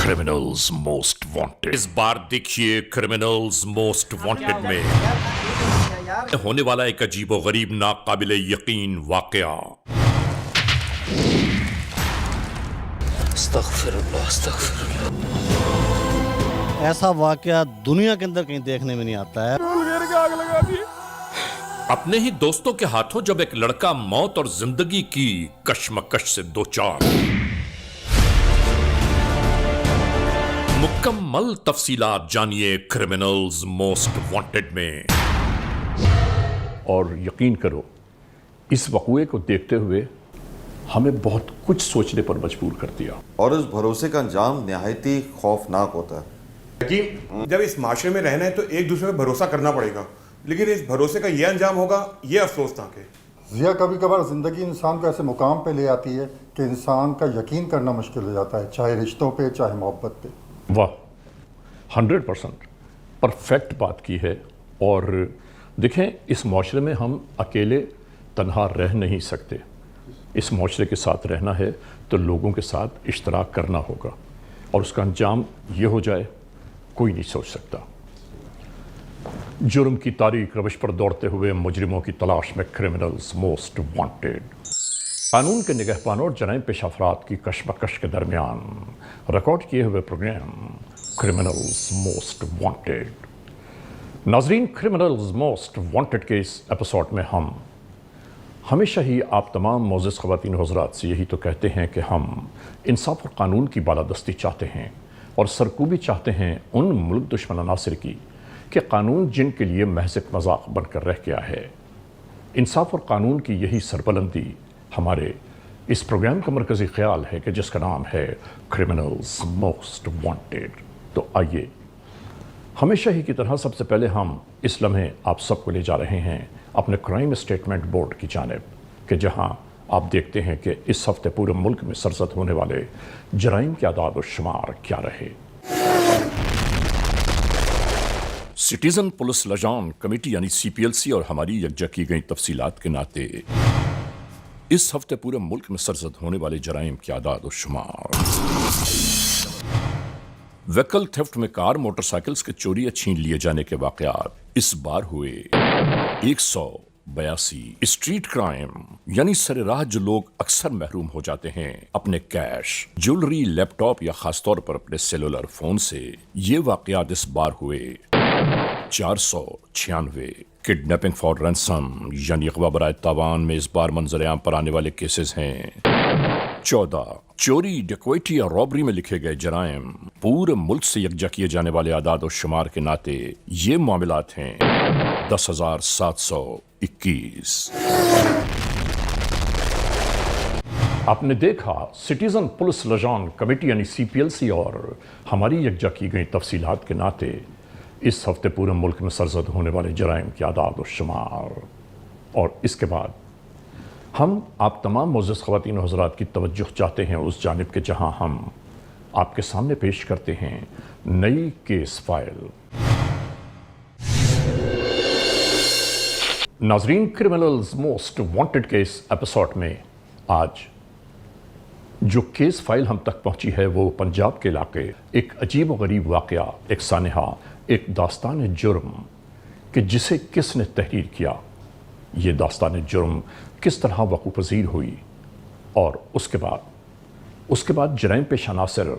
Criminals most wanted. इस बार देखिए criminals most wanted में होने वाला एक अजीबोगरीब नाकाबिले यकीन वाकया। अस्तगफिरुल्लाह, अस्तगफिरुल्लाह। ऐसा वाकया दुनिया के अंदर कहीं देखने में नहीं आता है। अपने ही दोस्तों के हाथों जब एक लड़का मौत और जिंदगी की कश्मकश से दो चार, मुकम्मल तफसीलात जानिए क्रिमिनल्स मोस्ट वांटेड में। और यकीन करो, इस वक़्वे को देखते हुए हमें बहुत कुछ सोचने पर मजबूर कर दिया। और उस भरोसे का अंजाम निहायत ही खौफनाक होता है। यकीन, जब इस माशरे में रहना है तो एक दूसरे पे भरोसा करना पड़ेगा, लेकिन इस भरोसे का ये अंजाम होगा, ये अफसोसनाक है। ज़िया, कभी कभार ज़िंदगी इंसान को ऐसे मुकाम पे ले आती है कि इंसान का यकीन करना मुश्किल हो जाता है, चाहे रिश्तों पे चाहे मोहब्बत पे। वाह, 100% परफेक्ट बात की है। और देखें, इस माशरे में हम अकेले तन्हा रह नहीं सकते। इस माशरे के साथ रहना है तो लोगों के साथ इश्तराक करना होगा, और उसका अंजाम ये हो जाए, कोई नहीं सोच सकता। जुर्म की तारीख रविश पर दौड़ते हुए मुजरिमों की तलाश में क्रिमिनल्स मोस्ट वांटेड। कानून के निगहबानों और जराइम पेश अफराद की कशमकश के दरमियान रिकॉर्ड किए हुए प्रोग्राम क्रिमिनल्स मोस्ट वांटेड। नाजरीन, क्रिमिनल्स मोस्ट वांटेड के इस एपिसोड में हम हमेशा ही आप तमाम मोअज़्ज़ज़ ख़वातीन हज़रात से यही तो कहते हैं कि हम इंसाफ और कानून की बालादस्ती चाहते हैं और सरकूबी चाहते हैं उन मुल्क दुश्मन अनासिर की कि कानून जिनके लिए महज़ एक मजाक बनकर रह गया है। इंसाफ और कानून की यही सरबलंदी हमारे इस प्रोग्राम का मरकज़ी ख्याल है कि जिसका नाम है क्रिमिनल्स मोस्ट वांटेड। तो आइए, हमेशा ही की तरह सबसे पहले हम इस लम्हे आप सबको ले जा रहे हैं अपने क्राइम स्टेटमेंट बोर्ड की जानिब, कि जहां आप देखते हैं कि इस हफ्ते पूरे मुल्क में सरजद होने वाले जराइम के आदाद और शुमार क्या रहे। सिटीजन पुलिस लजान कमेटी यानी CPLC और हमारी यकजा की गई तफसीलात के नाते इस हफ्ते पूरे मुल्क में सरजद होने वाले जराइम के आदाद और शुमार। व्हीकल थेफ्ट में कार मोटरसाइकिल्स के चोरी या छीन लिए जाने के वाकयात इस बार हुए 182। स्ट्रीट क्राइम यानी सरेराह जो लोग अक्सर महरूम हो जाते हैं अपने कैश, ज्वेलरी, लैपटॉप या खासतौर पर अपने सेलुलर फोन से, ये वाकयात इस बार हुए 496। किडनैपिंग फॉर रैंसम यानी अगवा बराए तावान में इस बार मंजर-ए-आम पर आने वाले केसेस हैं 14। चोरी, डकैती या रॉबरी में लिखे गए जराइम पूरे मुल्क से यकजा किए जाने वाले आदाद और शुमार के नाते ये मामलात हैं 10,721। आपने देखा, सिटीजन पुलिस लजान कमेटी यानी CPLC और हमारी यकजा की गई तफसीलात के नाते इस हफ्ते पूरे मुल्क में सरजद होने वाले जराइम के आदाद और शुमार। और इसके बाद हम आप तमाम मुअज़्ज़ज़ ख़वातीन और हज़रात की तवज्जुह चाहते हैं उस जानिब के जहां हम आपके सामने पेश करते हैं नई केस फाइल। नाजरीन, क्रिमिनल्स मोस्ट वांटेड के इस एपिसोड में आज जो केस फाइल हम तक पहुंची है वो पंजाब के इलाके एक अजीब व गरीब वाक़या, एक सानहा, एक दास्तान जुर्म कि जिसे किसने तहरीर किया, ये दास्तान जुर्म किस तरह वक़ू पज़ीर हुई, और उसके बाद जराइम पेश अनासिर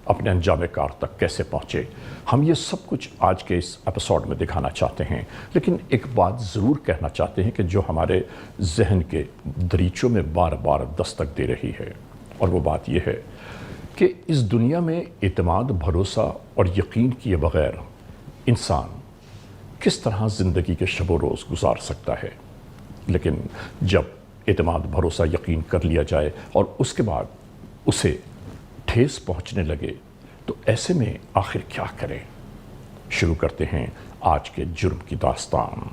अपने अंजाम कार तक कैसे पहुँचे, हम ये सब कुछ आज के इस एपिसोड में दिखाना चाहते हैं। लेकिन एक बात ज़रूर कहना चाहते हैं कि जो हमारे जहन के दरीचों में बार बार दस्तक दे रही है, और वो बात यह है कि इस दुनिया में एतमाद, भरोसा और यकीन किए बग़ैर इंसान किस तरह ज़िंदगी के शब रोज़ गुजार सकता है। लेकिन जब एतमाद, भरोसा, यकीन कर लिया जाए और उसके बाद उसे ठेस पहुंचने लगे, तो ऐसे में आखिर क्या करें। शुरू करते हैं आज के जुर्म की दास्तान।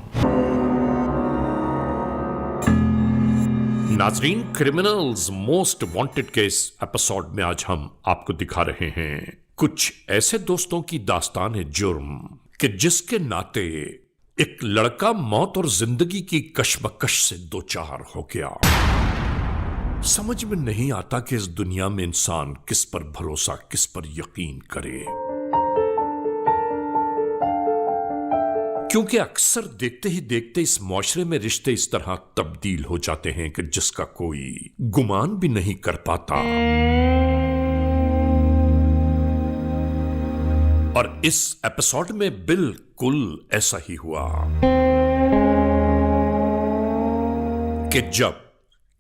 नाजरीन, क्रिमिनल्स मोस्ट वांटेड के इस एपिसोड में आज हम आपको दिखा रहे हैं कुछ ऐसे दोस्तों की दास्तान है जुर्म कि जिसके नाते एक लड़का मौत और जिंदगी की कशमकश से दो चार हो गया। समझ में नहीं आता कि इस दुनिया में इंसान किस पर भरोसा, किस पर यकीन करे, क्योंकि अक्सर देखते ही देखते इस मुआशरे में रिश्ते इस तरह तब्दील हो जाते हैं कि जिसका कोई गुमान भी नहीं कर पाता। और इस एपिसोड में बिल्कुल ऐसा ही हुआ कि जब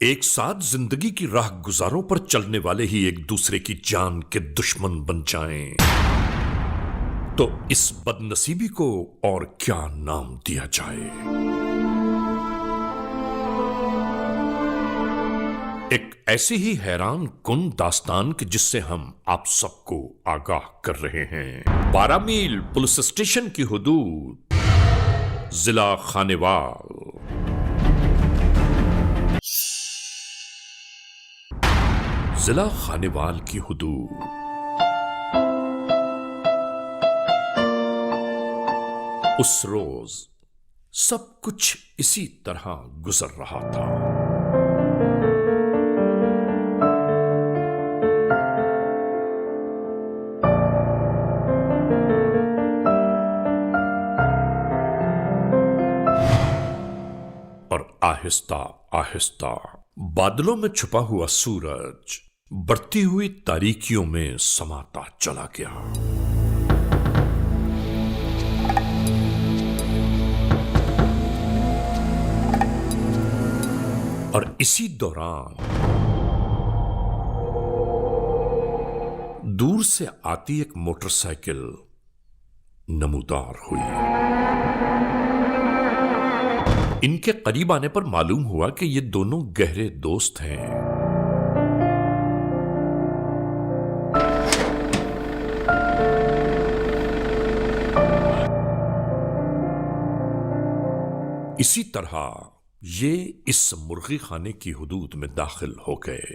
एक साथ जिंदगी की राह गुजारों पर चलने वाले ही एक दूसरे की जान के दुश्मन बन जाएं, तो इस बदनसीबी को और क्या नाम दिया जाए। एक ऐसी ही हैरान कुन दास्तान कि जिससे हम आप सबको आगाह कर रहे हैं। 12 मील पुलिस स्टेशन की हुदूद, जिला खानेवाल। जिला खानेवाल की हुदूद उस रोज सब कुछ इसी तरह गुजर रहा था। और आहिस्ता आहिस्ता बादलों में छुपा हुआ सूरज बढ़ती हुई तारीकियों में समाता चला गया। और इसी दौरान दूर से आती एक मोटरसाइकिल नमूदार हुई। इनके करीब आने पर मालूम हुआ कि ये दोनों गहरे दोस्त हैं। इसी तरह ये इस मुर्गी खाने की हुदूद में दाखिल हो गए।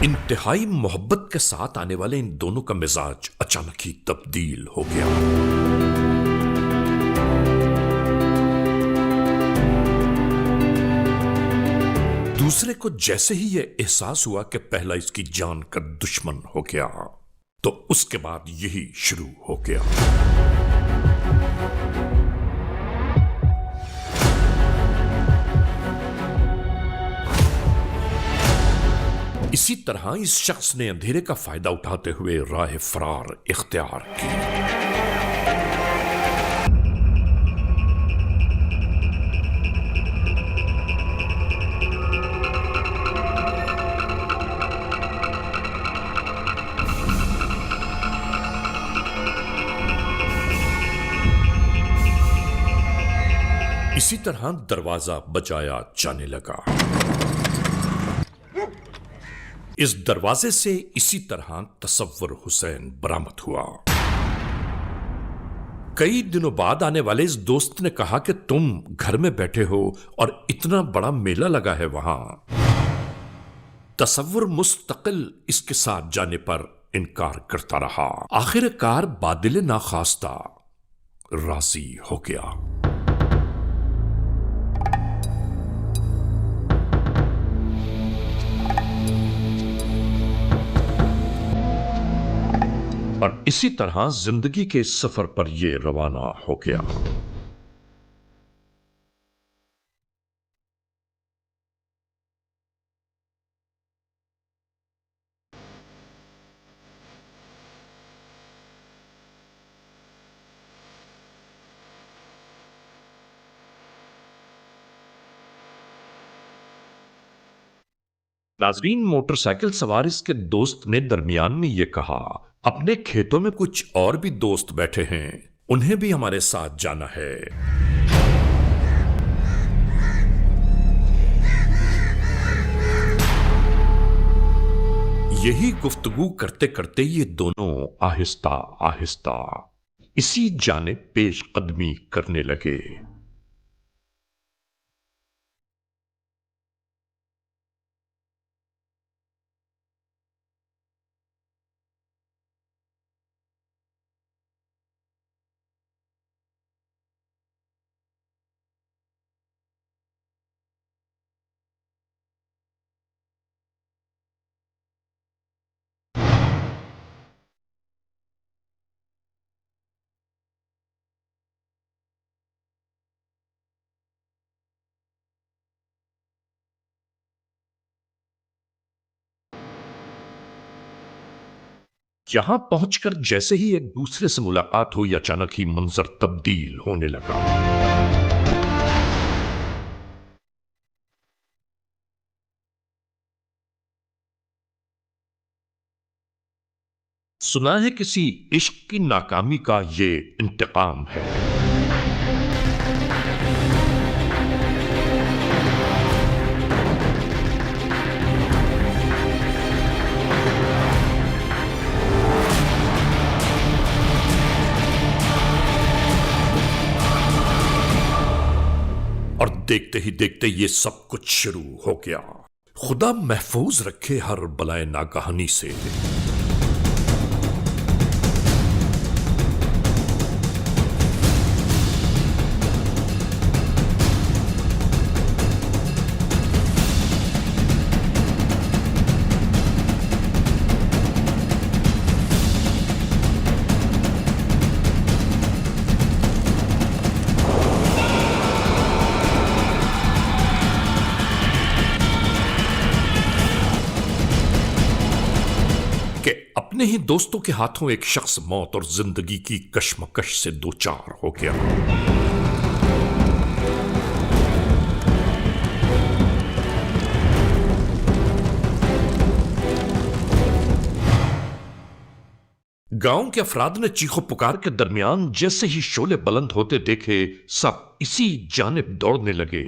इंतहाई मोहब्बत के साथ आने वाले इन दोनों का मिजाज अचानक ही तब्दील हो गया। दूसरे को जैसे ही यह एहसास हुआ कि पहला इसकी जान का दुश्मन हो गया, तो उसके बाद यही शुरू हो गया। इसी तरह इस शख्स ने अंधेरे का फायदा उठाते हुए राह फरार इख्तियार की। इसी तरह दरवाजा बजाया जाने लगा। इस दरवाजे से इसी तरह तसव्वुर हुसैन बरामद हुआ। कई दिनों बाद आने वाले इस दोस्त ने कहा कि तुम घर में बैठे हो और इतना बड़ा मेला लगा है वहां। तसव्वुर मुस्तकिल इसके साथ जाने पर इनकार करता रहा। आखिरकार बादिल नाखास्ता राजी हो गया। और इसी तरह जिंदगी के सफर पर यह रवाना हो गया। नाजरीन, मोटरसाइकिल सवार इसके दोस्त ने दरमियान में यह कहा, अपने खेतों में कुछ और भी दोस्त बैठे हैं, उन्हें भी हमारे साथ जाना है। यही गुफ्तगू करते करते ये दोनों आहिस्ता आहिस्ता इसी जानिब पेश कदमी करने लगे। یہاں پہنچ کر جیسے ہی ایک دوسرے سے ملاقات ہوئی اچانک ہی منظر تبدیل ہونے لگا. سنا ہے کسی عشق کی ناکامی کا یہ انتقام ہے. اور دیکھتے ہی دیکھتے یہ سب کچھ شروع ہو گیا. خدا محفوظ رکھے ہر بلائے ناگہانی سے. کہ اپنے ہی دوستوں کے ہاتھوں ایک شخص موت اور زندگی کی کشمکش سے دوچار ہو گیا. گاؤں کے افراد نے چیخو پکار کے درمیان جیسے ہی شعلے بلند ہوتے دیکھے سب اسی جانب دوڑنے لگے.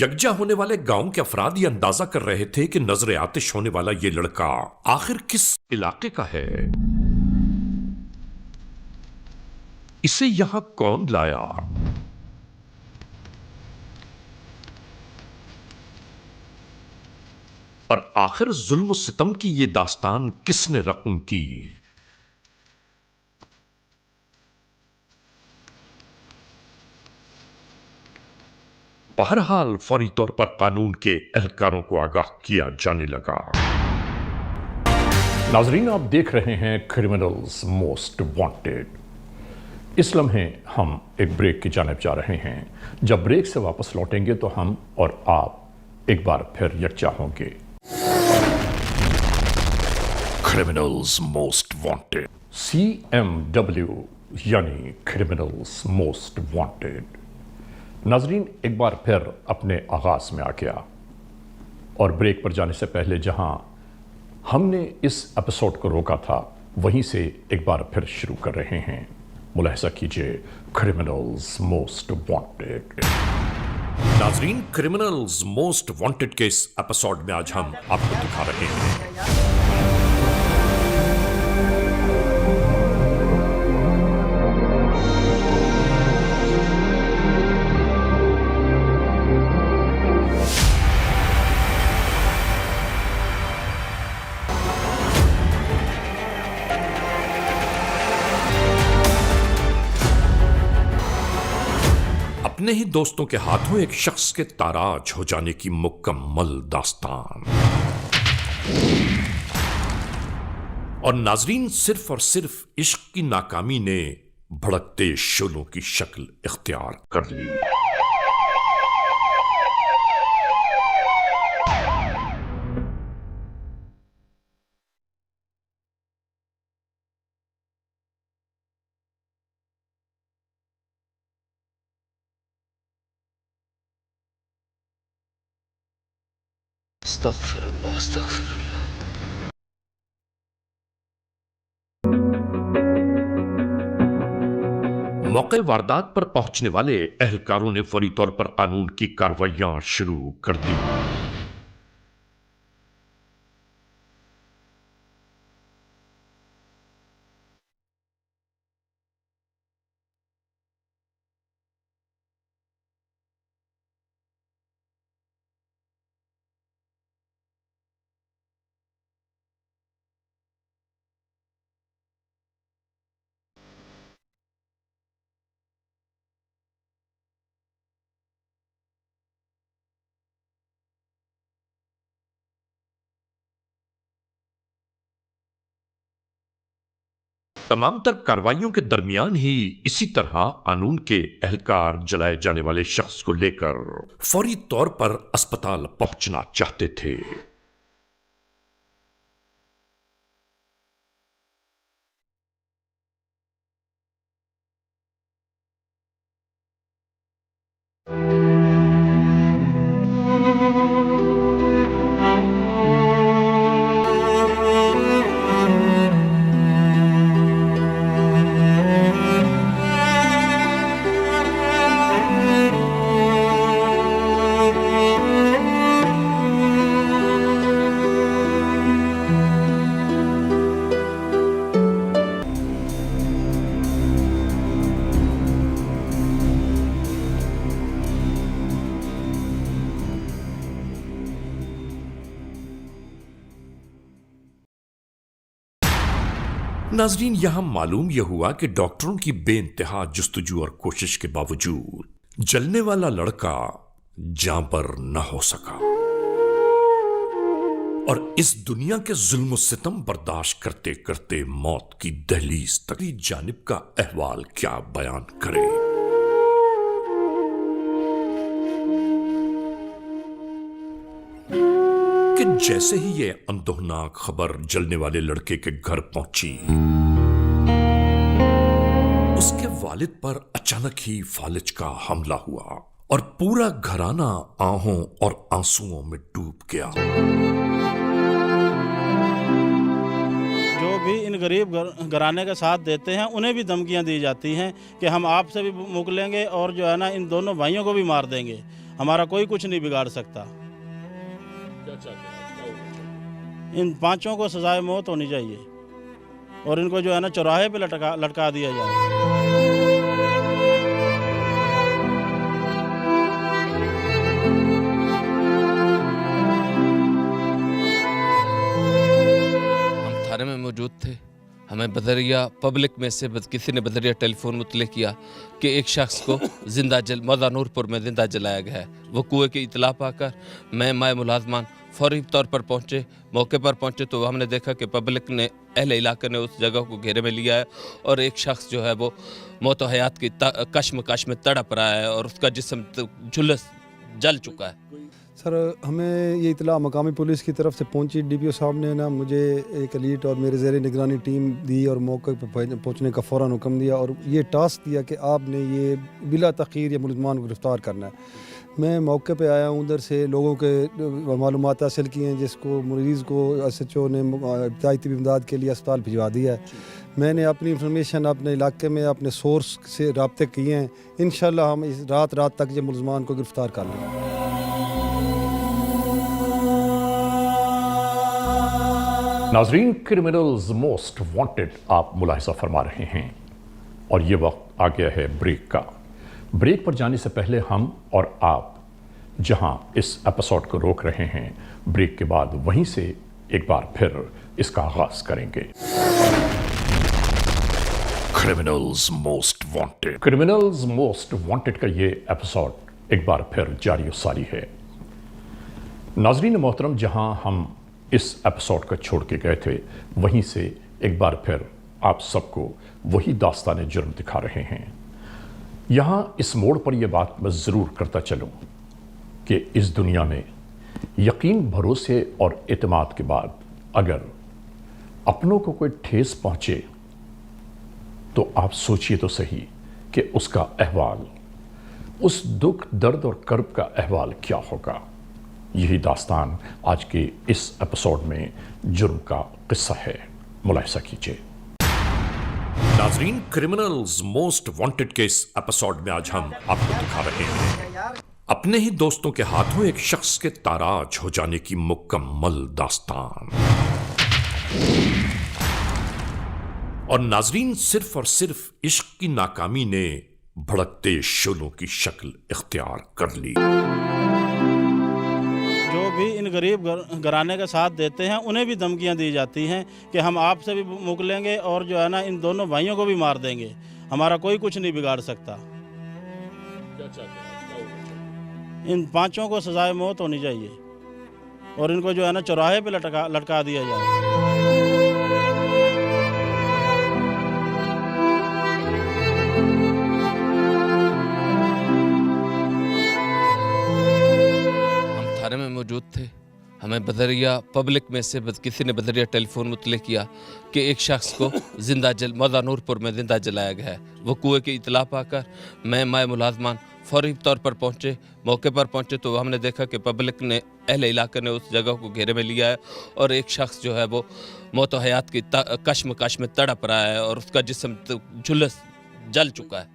یکجا ہونے والے گاؤں کے افراد یہ اندازہ کر رہے تھے کہ نظر آتش ہونے والا یہ لڑکا آخر کس علاقے کا ہے. اسے یہاں کون لایا؟ اور آخر ظلم و ستم کی یہ داستان کس نے رقم کی؟ بہرحال فوری طور پر قانون کے اہلکاروں کو آگاہ کیا جانے لگا. ناظرین، آپ دیکھ رہے ہیں کرمنلز موسٹ وانٹیڈ. اس لمحے ہم ایک بریک کی جانب جا رہے ہیں. جب بریک سے واپس لوٹیں گے تو ہم اور آپ ایک بار پھر یکجا ہوں گے. کرمنلز موسٹ وانٹیڈ، CMW یعنی کرمنلز موسٹ وانٹیڈ. ناظرین، ایک بار پھر اپنے آغاز میں آ گیا اور بریک پر جانے سے پہلے جہاں ہم نے اس ایپیسوڈ کو روکا تھا وہیں سے ایک بار پھر شروع کر رہے ہیں. ملاحظہ کیجئے کرمنلز موسٹ وانٹیڈ. ناظرین، کرمنلز موسٹ وانٹیڈ کے اس ایپیسوڈ میں آج ہم آپ کو دکھا رہے ہیں اپنے ہی دوستوں کے ہاتھوں ایک شخص کے تاراج ہو جانے کی مکمل داستان. اور ناظرین، صرف اور صرف عشق کی ناکامی نے بھڑکتے شعلوں کی شکل اختیار کر لی. استغفر اللہ استغفر اللہ. موقع واردات پر پہنچنے والے اہلکاروں نے فوری طور پر قانون کی کارروائیاں شروع کر دی. तमाम तर कार्रवाइयों के दरमियान ही इसी तरह कानून के एहलकार जलाए जाने वाले शख्स को लेकर फौरी तौर पर अस्पताल पहुंचना चाहते थे। नाजरीन, यहां मालूम यह हुआ कि डॉक्टरों की बेइंतहा जुस्तजू और कोशिश के बावजूद जलने वाला लड़का जान पर न हो सका और इस दुनिया के जुल्म सितम बर्दाश्त करते करते मौत की दहलीज तक जानिब का अहवाल क्या बयान करे। कि जैसे ही ये अंदोहनाक खबर जलने वाले लड़के के घर पहुंची, उसके वालिद पर अचानक ही फालिज का हमला हुआ और पूरा घराना आहों और आंसुओं में डूब गया। जो भी इन गरीब घराने का साथ देते हैं उन्हें भी धमकियां दी जाती हैं कि हम आपसे भी मुक लेंगे और जो है ना इन दोनों भाइयों को भी मार देंगे, हमारा कोई कुछ नहीं बिगाड़ सकता। इन पांचों को सजाए मौत होनी चाहिए और इनको जो है ना चौराहे पे लटका दिया जाए। हम थाने में मौजूद थे। हमें बदरिया पब्लिक में से किसी ने बदरिया टेलीफोन मुतले किया कि एक शख्स को जिंदा मौदा नूरपुर में जिंदा जलाया गया है। वो कुएं की इतला पाकर मैं माए मुलाजमान फौरी तौर पर पहुंचे। मौके पर पहुंचे तो हमने देखा कि पब्लिक ने अहले इलाके ने उस जगह को घेरे में लिया है और एक शख्स जो है वो मौत हयात की कश्मकश में तड़प रहा है और उसका जिस्म झुलस जल चुका है। सर, हमें ये इतला मकामी पुलिस की तरफ से पहुंची। डीपीओ साहब ने ना मुझे एक एलीट और मेरे ज़ेर निगरानी टीम दी और मौके पर पहुंचने का फ़ौरन हुक्म दिया और ये टास्क दिया कि आपने ये बिला तख़ीर या मुलज़मान को गिरफ़्तार करना है। मैं मौके पे आया हूँ, उधर से लोगों के मालूमात हासिल किए हैं, जिसको मरीज़ को SHO ने इब्तिदाई तिब्बी इमदाद के लिए अस्पताल भिजवा दिया है। मैंने अपनी इंफॉर्मेशन अपने इलाके में अपने सोर्स से राब्ते किए हैं। इंशाल्लाह हम इस रात तक ये मुलज़मान को गिरफ़्तार कर लेंगे। नाजरीन, क्रिमिनल्स मोस्ट वांटेड आप मुलाहिजा फरमा रहे हैं और ये वक्त आ गया है ब्रेक का। ब्रेक पर जाने से पहले हम और आप जहां इस एपिसोड को रोक रहे हैं, ब्रेक के बाद वहीं से एक बार फिर इसका आगाज करेंगे। Criminals most wanted. Criminals most wanted का ये एपिसोड एक बार फिर जारी और सारी है। नाजरीन मोहतरम, जहां हम इस एपिसोड को छोड़ के गए थे, वहीं से एक बार फिर आप सबको वही दास्तान जुर्म दिखा रहे हैं। यहाँ इस मोड़ पर यह बात मैं ज़रूर करता चलूँ कि इस दुनिया में यकीन, भरोसे और एतमाद के बाद अगर अपनों को कोई ठेस पहुँचे तो आप सोचिए तो सही कि उसका अहवाल, उस दुख, दर्द और कर्ब का अहवाल क्या होगा। यही दास्तान आज के इस एपिसोड में जुर्म का किस्सा है। मुलाहिजा कीजिए। नाजरीन, क्रिमिनल्स मोस्ट वांटेड के इस एपिसोड में आज हम आपको दिखा रहे हैं अपने ही दोस्तों के हाथों एक शख्स के ताराज हो जाने की मुकम्मल दास्तान। और नाजरीन, सिर्फ और सिर्फ इश्क की नाकामी ने भड़कते शोलों की शक्ल इख्तियार कर ली। जो भी इन गरीब घराने का साथ देते हैं उन्हें भी धमकियां दी जाती हैं कि हम आपसे भी मुक लेंगे और जो है ना इन दोनों भाइयों को भी मार देंगे, हमारा कोई कुछ नहीं बिगाड़ सकता। इन पांचों को सजाए मौत होनी चाहिए और इनको जो है ना चौराहे पे लटका दिया जाए। मौजूद थे। हमें बदरिया पब्लिक में से किसी ने बदरिया टेलीफोन मुतले किया कि एक शख्स को जिंदा जल मौदा नूरपुर में जिंदा जलाया गया है। वो कुएं की इतला पाकर मैं माए मुलाजमान फौरी तौर पर पहुँचे। मौके पर पहुँचे तो हमने देखा कि पब्लिक ने अहले इलाके ने उस जगह को घेरे में लिया है और एक शख्स जो है वो मौत व हयात की कश्मकश में तड़प रहा है और उसका जिस्म झुलस जल चुका है।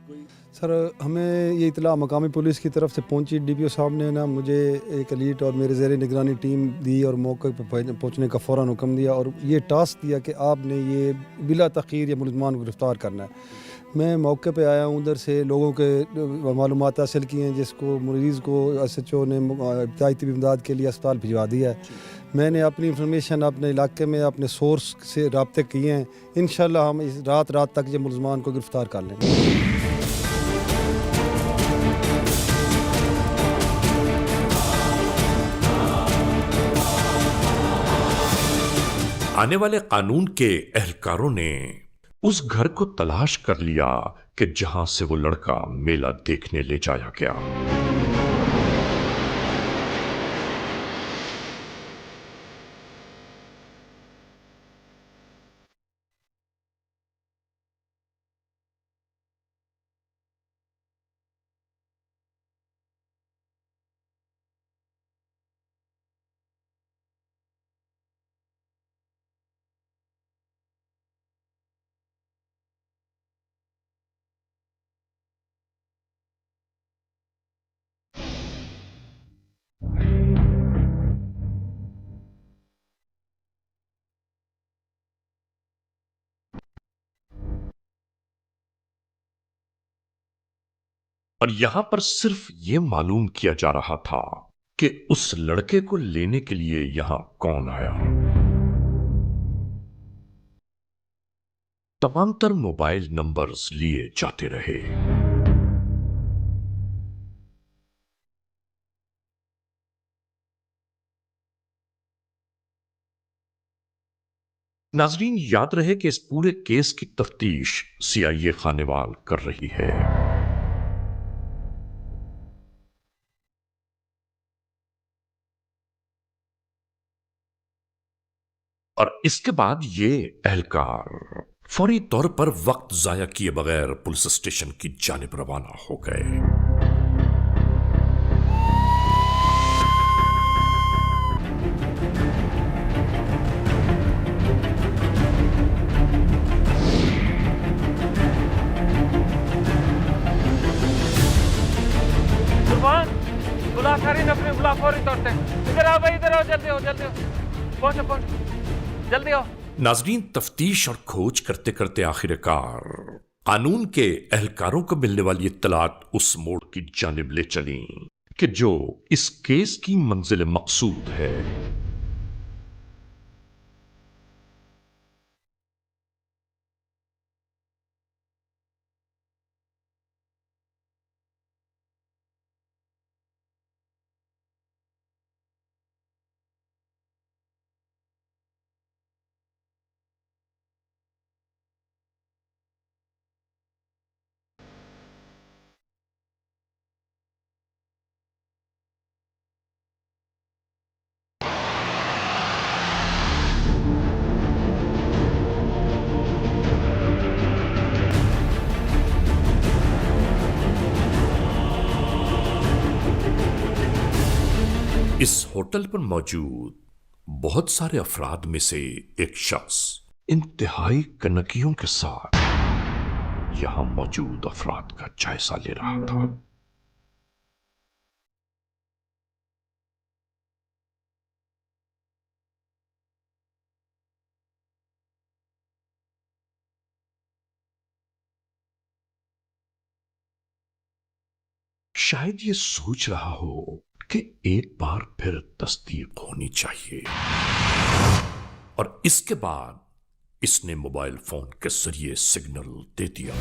सर हमें ये इतला मकामी पुलिस की तरफ से पहुंची। डीपीओ साहब ने ना मुझे एक एलीट और मेरे ज़ेरे निगरानी टीम दी और मौके पर पहुंचने का फ़ौरन हुक्म दिया और ये टास्क दिया कि आपने ये बिला तख़ीर ये मुलज़मान को गिरफ़्तार करना है। मैं मौके पे आया हूँ, उधर से लोगों के मालूमात हासिल की हैं, जिसको मरीज़ को SHO ने इब्तदाई तबी इमदाद के लिए अस्पताल भिजवा दिया है। मैंने अपनी इंफॉर्मेशन अपने इलाके में अपने सोर्स से रब्ते किए हैं। इंशाल्लाह हम इस रात तक ये मुलज़मान को गिरफ़्तार कर लेंगे। आने वाले कानून के एहलकारों ने उस घर को तलाश कर लिया कि जहां से वो लड़का मेला देखने ले जाया गया। और यहां पर सिर्फ ये मालूम किया जा रहा था कि उस लड़के को लेने के लिए यहां कौन आया। तमाम तर मोबाइल नंबर्स लिए जाते रहे। नाजरीन, याद रहे कि इस पूरे केस की तफ्तीश CIA खानेवाल कर रही है। और इसके बाद ये एहलकार फौरी तौर पर वक्त जाया किए बगैर पुलिस स्टेशन की जानिब रवाना हो गए। बुला सारी अपने बुला फौरी तौर से। इधर आओ भाई, इधर आओ, जल्दी हो जल्दी हो, पहुंचो पहुंचो जल्दी आओ। नाजरीन, तफ्तीश और खोज करते करते आखिरकार कानून के एहलकारों को मिलने वाली इत्तलात उस मोड़ की जानिब ले चली कि जो इस केस की मंजिल मकसूद है। इस होटल पर मौजूद बहुत सारे अफराद में से एक शख्स इंतहाई कनकियों के साथ यहां मौजूद अफराद का जायजा ले रहा था। शायद ये सोच रहा हो कि एक बार फिर तस्दीक होनी चाहिए, और इसके बाद इसने मोबाइल फोन के जरिए सिग्नल दे दिया।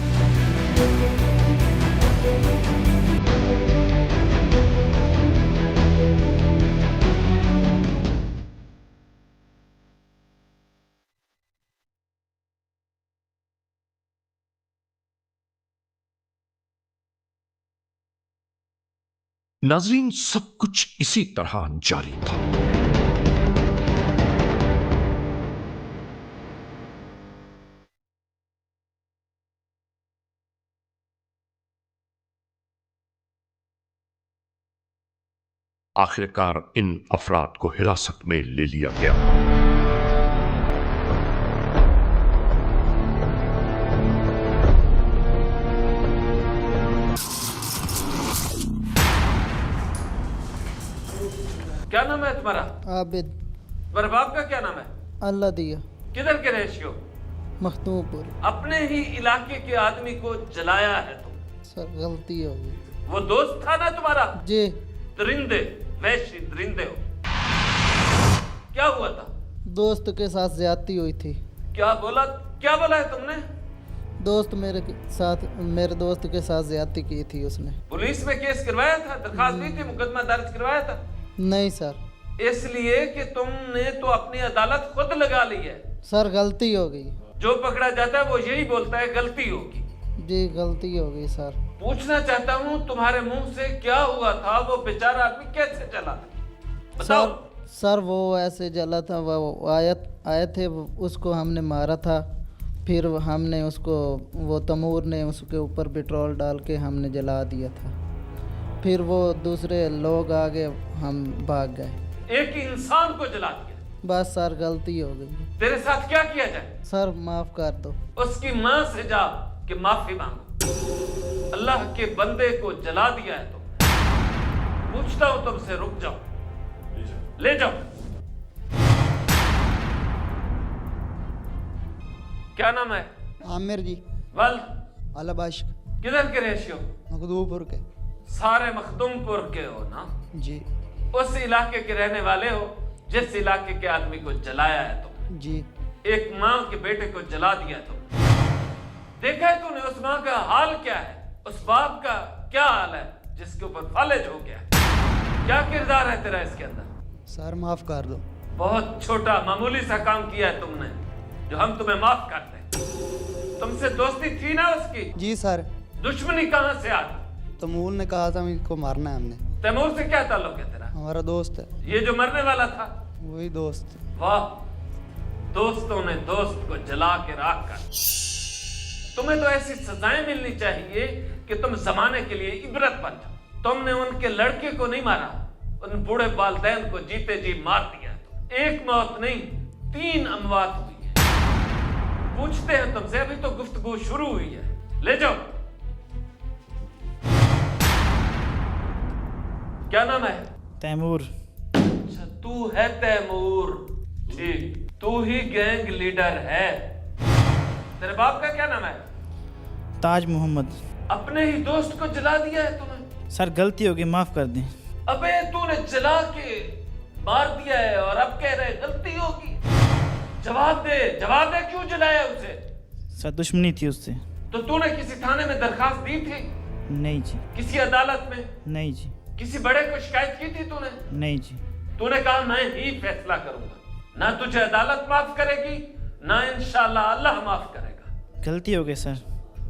नाजरीन, सब कुछ इसी तरह जारी था। आखिरकार इन अफराद को हिरासत में ले लिया गया। क्या नाम है तुम्हारा? आबिद। तुम्हारे बाप का क्या नाम है? अल्लाह दिया। किधर के रहशी हो? मखदूमपुर। अपने ही इलाके के आदमी को जलाया है तुम। सर गलती हो गई। वो दोस्त था ना तुम्हारा? जी। दरिंदे, वैशी दरिंदे हो। क्या हुआ था? दोस्त के साथ ज्यादती हुई थी। क्या बोला है तुमने? मेरे दोस्त के साथ ज्यादती की थी उसने। पुलिस में केस करवाया था? दरखास्त दी थी? मुकदमा दर्ज करवाया था? नहीं सर। इसलिए कि तुमने तो अपनी अदालत खुद लगा ली है। सर गलती हो गई। जो पकड़ा जाता है वो यही बोलता है गलती होगी। जी गलती हो गई सर। पूछना चाहता हूँ तुम्हारे मुंह से क्या हुआ था? वो बेचारा आदमी कैसे चला था? बताओ। सर वो ऐसे जला था, वो आए थे, उसको हमने मारा था, फिर हमने उसको, वो तमूर ने उसके ऊपर पेट्रोल डाल के हमने जला दिया था, फिर वो दूसरे लोग आगे, हम भाग गए। एक इंसान को जला दिया? बस सर गलती हो गई। तेरे साथ क्या किया जाए? सर माफ कर दो। उसकी माँ से जा कि माफी मांगो। अल्लाह के बंदे को जला दिया है तो पूछता हूं तुमसे, रुक जाओ, ले जाओ। क्या नाम है? आमिर जी। वल अलाबाश। किधर के रहशी हो? मखदूमपुर के। सारे मखदूमपुर के हो ना? जी। उस इलाके के रहने वाले हो जिस इलाके के आदमी को जलाया है तुम? जी। एक माँ के बेटे को जला दिया तुम। देखा है तूने उस माँ का हाल क्या है? उस बाप का क्या हाल है जिसके ऊपर फालिज हो गया? क्या किरदार है तेरा इसके अंदर? सर माफ कर दो। बहुत छोटा मामूली सा काम किया है तुमने जो हम तुम्हें माफ करते हैं। तुमसे दोस्ती थी ना उसकी? जी सर। दुश्मनी कहाँ से आ गई? तमूर ने कहा था इसको मारना है हमने। तैमूर से क्या ताल्लुक है तेरा? हमारा दोस्त है। ये जो मरने वाला था? वही दोस्त। वाह, दोस्तों ने दोस्त को जला के राख कर। तुम्हें तो ऐसी सजाएं मिलनी चाहिए कि तुम जमाने के लिए इबरत बन जाओ। तुमने उनके लड़के को नहीं मारा, उन बूढ़े वालिदैन को जीते जी मार दिया। एक मौत नहीं, 3 अमवात हुई है। पूछते हैं तुमसे, अभी तो गुफ्तगू शुरू हुई है। ले जाओ। क्या नाम है? तैमूर। अच्छा, तू है तैमूर। ठीक, तू ही गैंग लीडर है। तेरे बाप का क्या नाम है? ताज मोहम्मद। अपने ही दोस्त को जला दिया है तुमने? सर गलती होगी, माफ कर दें। अबे तूने जला के मार दिया है और अब कह रहे गलती होगी। जवाब दे क्यों जलाया उसे? सर दुश्मनी थी उससे। तो तूने किसी थाने में दरखास्त दी थी? नहीं जी। किसी अदालत में? नहीं जी। किसी बड़े को शिकायत की थी तूने? नहीं जी। तूने कहा मैं ही फैसला करूंगा। ना तुझे अदालत माफ करेगी, ना इंशाल्लाह अल्लाह माफ करेगा। गलती हो गई सर।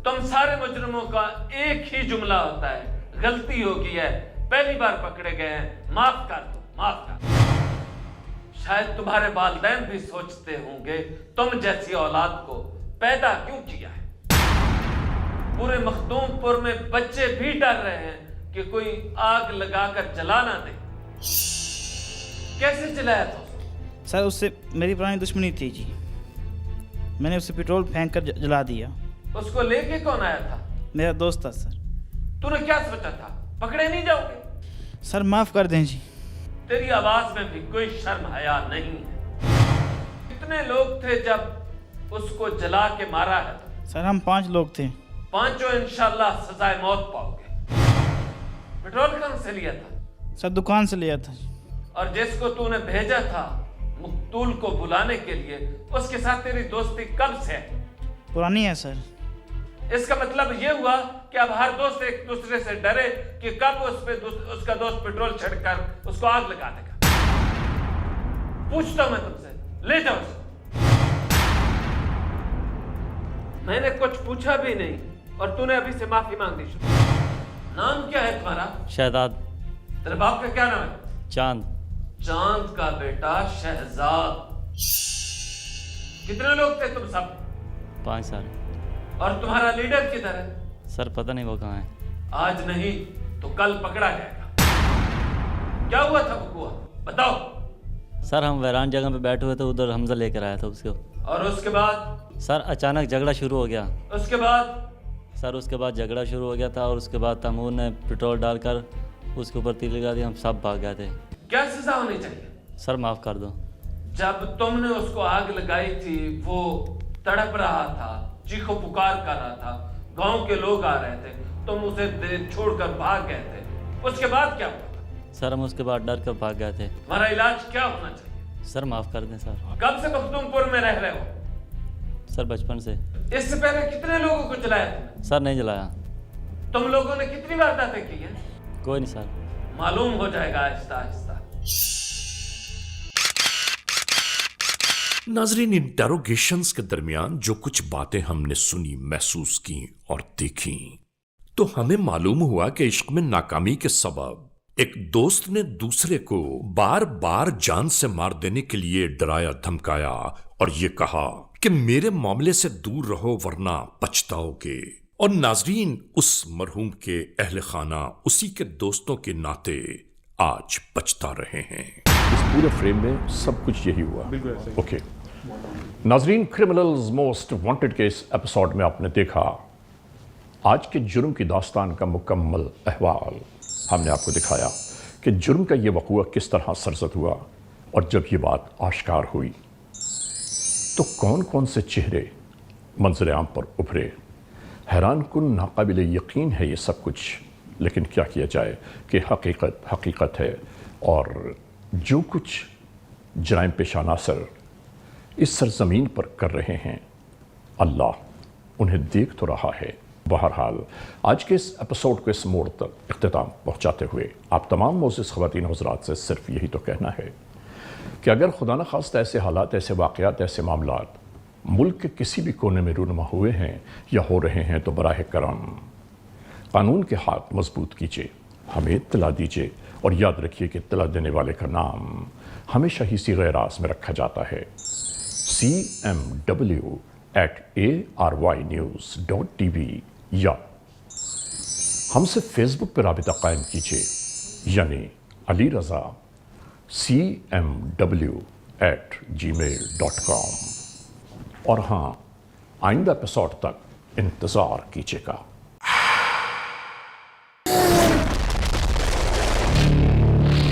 तुम सारे मुजरिमों का एक ही जुमला होता है, गलती हो गई है, पहली बार पकड़े गए हैं, माफ कर दो, माफ कर दो। शायद तुम्हारे वालिदैन भी सोचते होंगे तुम जैसी औलाद को पैदा क्यों किया है। पूरे मखदूमपुर में बच्चे भी डर रहे हैं कि कोई आग लगाकर जला ना दे। कैसे जलाया था? सर उससे मेरी पुरानी दुश्मनी थी जी, मैंने उसे पेट्रोल फेंक कर जला दिया। उसको लेके कौन आया था? मेरा दोस्त था सर। तूने क्या सोचा था, पकड़े नहीं जाओगे? सर माफ कर दें जी। तेरी आवाज में भी कोई शर्म हया नहीं है। कितने लोग थे जब उसको जला के मारा है? सर हम 5 लोग थे। पांचों इंशाल्लाह सजाए मौत पाओगे। पेट्रोल कहां से लिया था? सर दुकान से लिया था। और जिसको तूने भेजा था मकतूल को बुलाने के लिए, उसके साथ तेरी दोस्ती कब से है? पुरानी है सर। इसका मतलब ये हुआ कि अब हर दोस्त एक दूसरे से डरे कि कब उसका दोस्त पेट्रोल छिड़कर उसको आग लगा देगा। पूछता हूं मैं तुमसे, ले जाओ उसको। मैंने कुछ पूछा भी नहीं और तूने अभी से माफी मांग दी। नाम क्या है तुम्हारा? शहजाद। तेरे बाप का क्या नाम है? चांद। चांद का बेटा शहजाद। कितने लोग थे तुम सब? 5 साल। और तुम्हारा लीडर किधर है? सर पता नहीं वो कहाँ है। आज नहीं तो कल पकड़ा जाएगा। क्या हुआ था बकुआ, बताओ। सर हम वैरान जगह पे बैठे हुए थे, उधर हमजा लेकर आया था उसको। और उसके बाद? सर अचानक झगड़ा शुरू हो गया। उसके बाद? सर उसके बाद झगड़ा शुरू हो गया था और उसके बाद तैमूर ने पेट्रोल डालकर उसके ऊपर तीर लगा दिया, हम सब भाग गए थे। क्या सजा होनी चाहिए? सर माफ़ कर दो। जब तुमने उसको आग लगाई थी वो तड़प रहा था, चीखो पुकार कर रहा था, गांव के लोग आ रहे थे, तुम उसे छोड़कर भाग गए थे। उसके बाद क्या हुआ? सर हम उसके बाद डर कर भाग गए थे। तुम्हारा इलाज क्या होना चाहिए? सर माफ़ कर दें सर। कब से मखदूमपुर में रह रहे हो? सर बचपन से। इससे पहले कितने लोगों को जलाया तुमने? सर नहीं जलाया। तुम लोगों ने कितनी वारदातें की हैं? कोई नहीं सर। मालूम हो जाएगा आहिस्ता आहिस्ता। नाजरीन, इंटेरोगेशंस के दरमियान जो कुछ बातें हमने सुनी, महसूस की और देखी, तो हमें मालूम हुआ कि इश्क में नाकामी के सबब एक दोस्त ने दूसरे को बार बार जान से मार देने के लिए डराया धमकाया और ये कहा कि मेरे मामले से दूर रहो वरना पछताओगे। और नाजरीन, उस मरहूम के अहले खाना उसी के दोस्तों के नाते आज पछता रहे हैं। इस पूरे फ्रेम में सब कुछ यही हुआ। ओके नाजरीन, criminals most wanted case episode में आपने देखा आज के जुर्म की दास्तान का मुकम्मल अहवाल। हमने आपको दिखाया कि जुर्म का ये वक़ुआ किस तरह सरजद हुआ और जब ये बात आश्कार हुई तो कौन कौन से चेहरे मंजर आम पर उभरे। हैरान कुन नाकाबिल यकीन है ये सब कुछ, लेकिन क्या किया जाए कि हकीकत हकीकत है और जो कुछ जराइम पेशा नासर इस सरजमीन पर कर रहे हैं अल्लाह उन्हें देख तो रहा है। बहरहाल आज के इस एपिसोड को इस मोड़ तक इख्तिताम पहुँचाते हुए आप तमाम मोअज़्ज़िज़ ख़वातीन हज़रात से सिर्फ यही तो कहना है कि अगर खुदा न खास्ता ऐसे हालात, ऐसे वाक़यात, ऐसे मामलात मुल्क के किसी भी कोने में रूनुमा हुए हैं या हो रहे हैं तो बराह करम कानून के हाथ मजबूत कीजिए, हमें इत्तला दीजिए और याद रखिए कि इत्तला देने वाले का नाम हमेशा ही सीग़े राज़ में रखा जाता है। cmw@arYnews.tv या हमसे फेसबुक पर राबिता कायम कीजिए यानी अली रज़ा cmw@gmail.com। और हाँ, आइंदा एपिसोड तक इंतज़ार कीजिएगा।